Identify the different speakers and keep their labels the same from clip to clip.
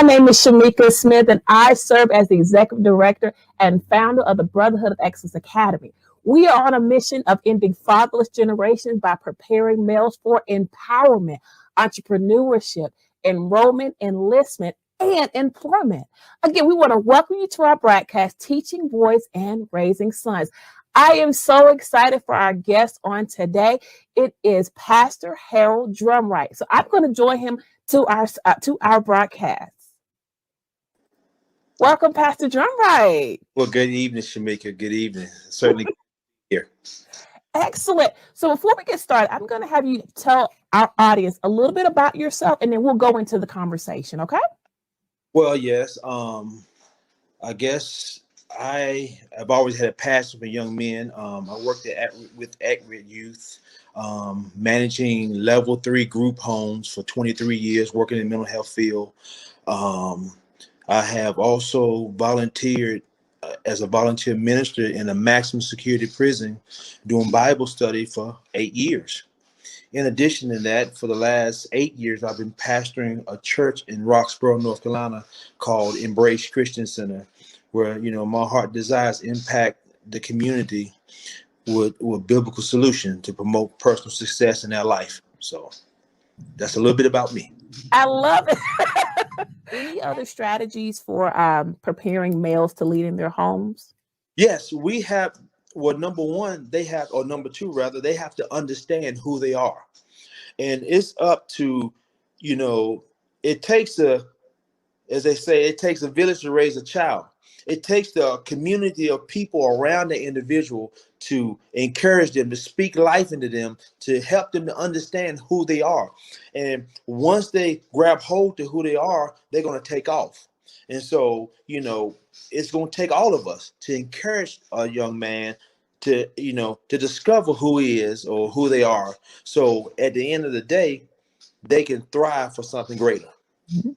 Speaker 1: name is Shamika Smith, and I serve as the executive director and founder of the Brotherhood of Excellence Academy. We are on a mission of ending fatherless generations by preparing males for empowerment, entrepreneurship, enrollment, enlistment, and employment. Again, we want to welcome you to our broadcast, Teaching Boys and Raising Sons. I am so excited for our guest on today. It is Pastor Harold Drumright. So I'm going to join him to our broadcast. Welcome, Pastor Drumright.
Speaker 2: Well, good evening, Shamika. Good evening. Certainly here.
Speaker 1: Excellent. So before we get started, I'm going to have you tell our audience a little bit about yourself, and then we'll go into the conversation. Okay?
Speaker 2: Well, yes. I guess I have always had a passion for young men. I worked with At-Risk Youth, managing level 3 group homes for 23 years, working in the mental health field. I have also volunteered as a volunteer minister in a maximum security prison doing Bible study for 8 years. In addition to that, for the last 8 years, I've been pastoring a church in Roxborough, North Carolina called Embrace Christian Center, where, my heart desires impact the community with biblical solution to promote personal success in their life. So that's a little bit about me.
Speaker 1: I love it. Any other strategies for preparing males to lead in their homes?
Speaker 2: Yes, we have. Well, number one, number two, rather, they have to understand who they are. And it's up to, it takes as they say, it takes a village to raise a child. It takes the community of people around the individual to encourage them, to speak life into them, to help them to understand who they are. And once they grab hold to who they are, they're going to take off. And so, it's going to take all of us to encourage a young man to discover who he is or who they are. So at the end of the day, they can thrive for something greater.
Speaker 1: Mm-hmm.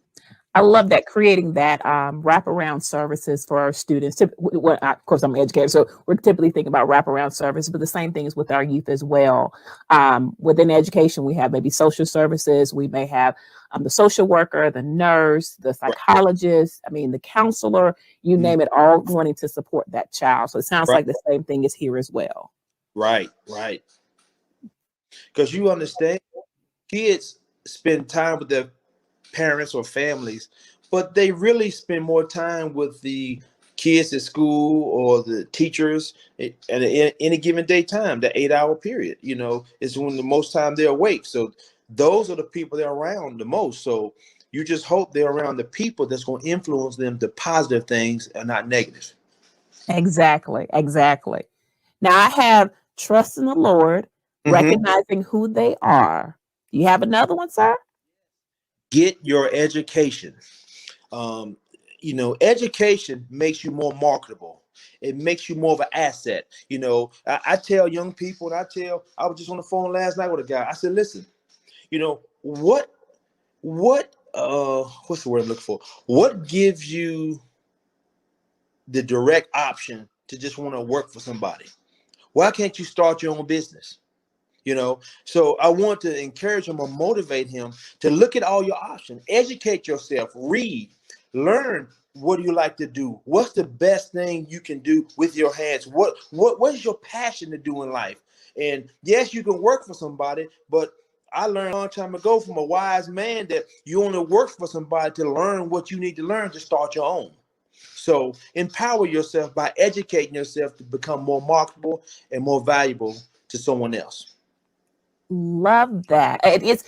Speaker 1: I love that, creating that wraparound services for our students. Of course, I'm an educator, so we're typically thinking about wraparound service, but the same thing is with our youth as well. Within education, we have maybe social services. We may have the social worker, the nurse, the psychologist, the counselor, you name it, all wanting to support that child. So it sounds like the same thing is here as well.
Speaker 2: Right. Because you understand, kids spend time with their parents or families, but they really spend more time with the kids at school or the teachers at any given day time. The 8-hour period, is when the most time they're awake. So those are the people they're around the most. So you just hope they're around the people that's going to influence them to positive things and not negative.
Speaker 1: Exactly. Now I have trust in the Lord, recognizing who they are. You have another one, sir?
Speaker 2: Get your education. Education makes you more marketable. It makes you more of an asset. I tell young people, and I was just on the phone last night with a guy. I said, listen, what's the word I'm looking for? What gives you the direct option to just want to work for somebody? Why can't you start your own business? So I want to encourage him or motivate him to look at all your options, educate yourself, read, learn. What do you like to do? What's the best thing you can do with your hands? What is your passion to do in life? And yes, you can work for somebody, but I learned a long time ago from a wise man that you only work for somebody to learn what you need to learn to start your own. So empower yourself by educating yourself to become more marketable and more valuable to someone else.
Speaker 1: Love that. It's,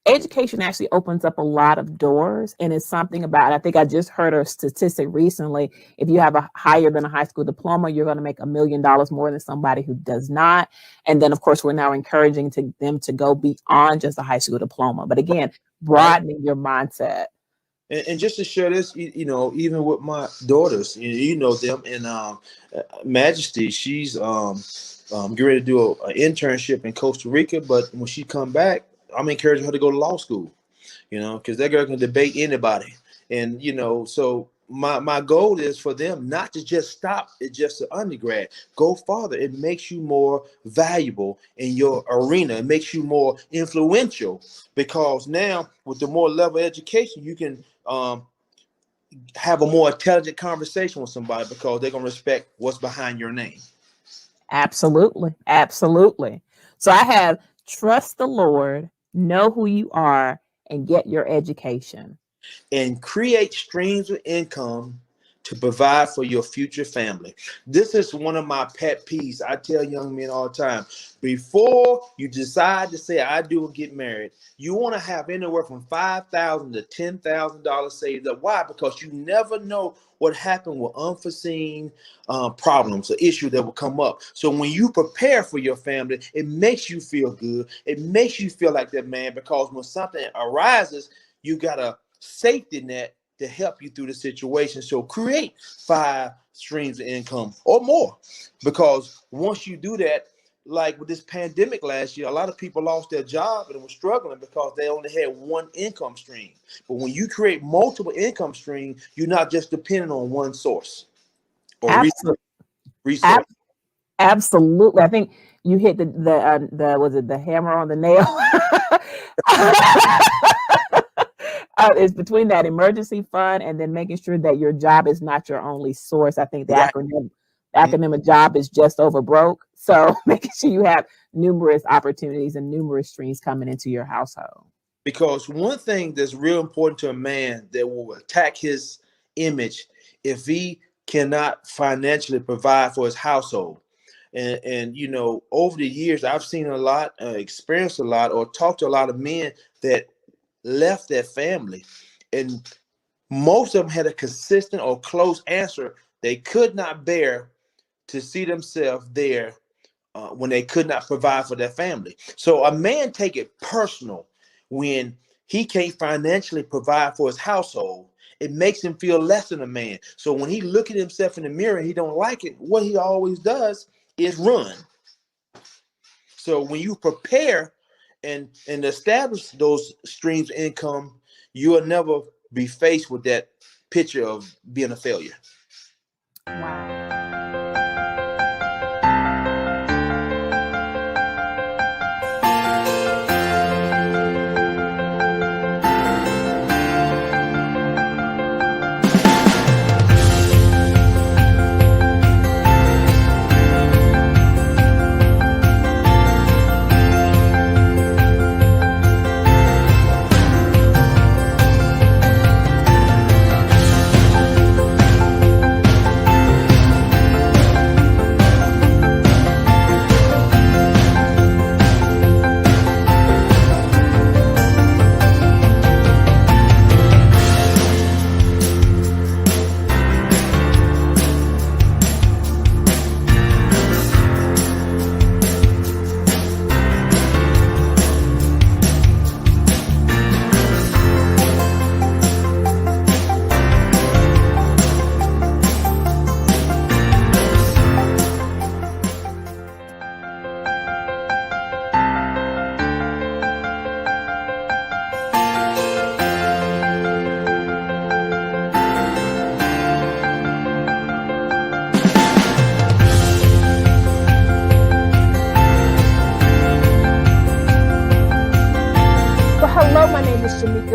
Speaker 1: education actually opens up a lot of doors, and it's something about, I think I just heard a statistic recently. If you have a higher than a high school diploma, you're going to make $1 million more than somebody who does not. And then, of course, we're now encouraging them to go beyond just a high school diploma. But again, broadening your mindset.
Speaker 2: And just to share this, even with my daughters, them, and Majesty, she's getting ready to do an internship in Costa Rica. But when she come back, I'm encouraging her to go to law school, because that girl can debate anybody. And, so my goal is for them not to just stop at just an undergrad. Go farther. It makes you more valuable in your arena. It makes you more influential, because now with the more level education, you can have a more intelligent conversation with somebody because they're going to respect what's behind your name.
Speaker 1: Absolutely. Absolutely. So I have trust the Lord, know who you are, and get your education.
Speaker 2: And create streams of income to provide for your future family. This is one of my pet peeves. I tell young men all the time, before you decide to say I do and get married, you want to have anywhere from $5,000 to $10,000 saved up. Why? Because you never know what happened with unforeseen problems or issues that will come up. So when you prepare for your family, it makes you feel good. It makes you feel like that man, because when something arises, you got a safety net to help you through the situation. So create 5 streams of income or more, because once you do that, like with this pandemic last year, a lot of people lost their job and were struggling because they only had one income stream. But when you create multiple income streams, you're not just depending on one source or resource.
Speaker 1: Absolutely. I think you hit the was it the hammer on the nail? It's between that emergency fund and then making sure that your job is not your only source. I think the acronym of job is just over broke. So making sure you have numerous opportunities and numerous streams coming into your household.
Speaker 2: Because one thing that's real important to a man that will attack his image if he cannot financially provide for his household. And you know, over the years, I've seen a lot, experienced a lot, or talked to a lot of men that left their family, and most of them had a consistent or close answer. They could not bear to see themselves there when they could not provide for their family. So a man take it personal when he can't financially provide for his household. It makes him feel less than a man. So when he look at himself in the mirror and he don't like it, what he always does is run. So when you prepare and establish those streams of income, you will never be faced with that picture of being a failure.
Speaker 1: Wow.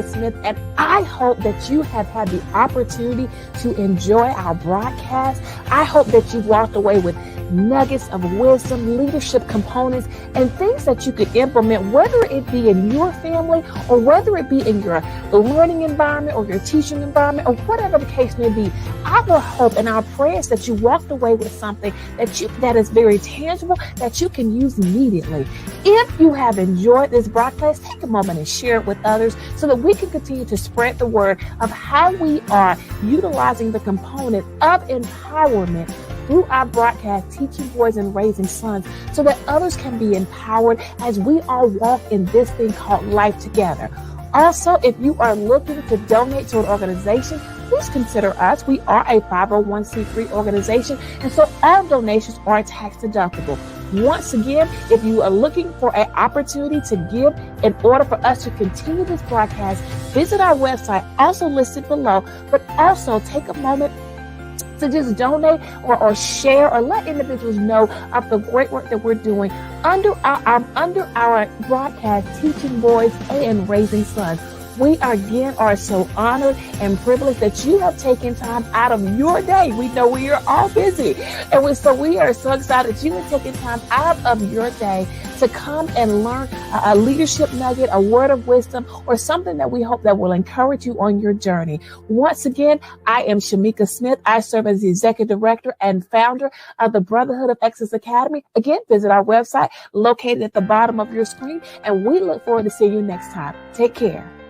Speaker 1: Smith, and I hope that you have had the opportunity to enjoy our broadcast. I hope that you walked away with nuggets of wisdom, leadership components, and things that you could implement, whether it be in your family or whether it be in your learning environment or your teaching environment or whatever the case may be. Our hope and our prayer is that you walked away with something that is very tangible that you can use immediately. If you have enjoyed this broadcast, take a moment and share it with others so that we can continue to spread the word of how we are utilizing the component of empowerment through our broadcast, Teaching Boys and Raising Sons, so that others can be empowered as we all walk in this thing called life together. Also, if you are looking to donate to an organization, please consider us. We are a 501c3 organization, and so all donations are tax deductible. Once again, if you are looking for an opportunity to give in order for us to continue this broadcast, visit our website, also listed below, but also take a moment to just donate or share or let individuals know of the great work that we're doing under our broadcast, Teaching Boys and Raising Sons. We are so honored and privileged that you have taken time out of your day. We know we are all busy. And we are so excited that you have taken time out of your day to come and learn a leadership nugget, a word of wisdom, or something that we hope that will encourage you on your journey. Once again, I am Shamika Smith. I serve as the Executive Director and founder of the Brotherhood of Excellence Academy. Again, visit our website located at the bottom of your screen, and we look forward to seeing you next time. Take care.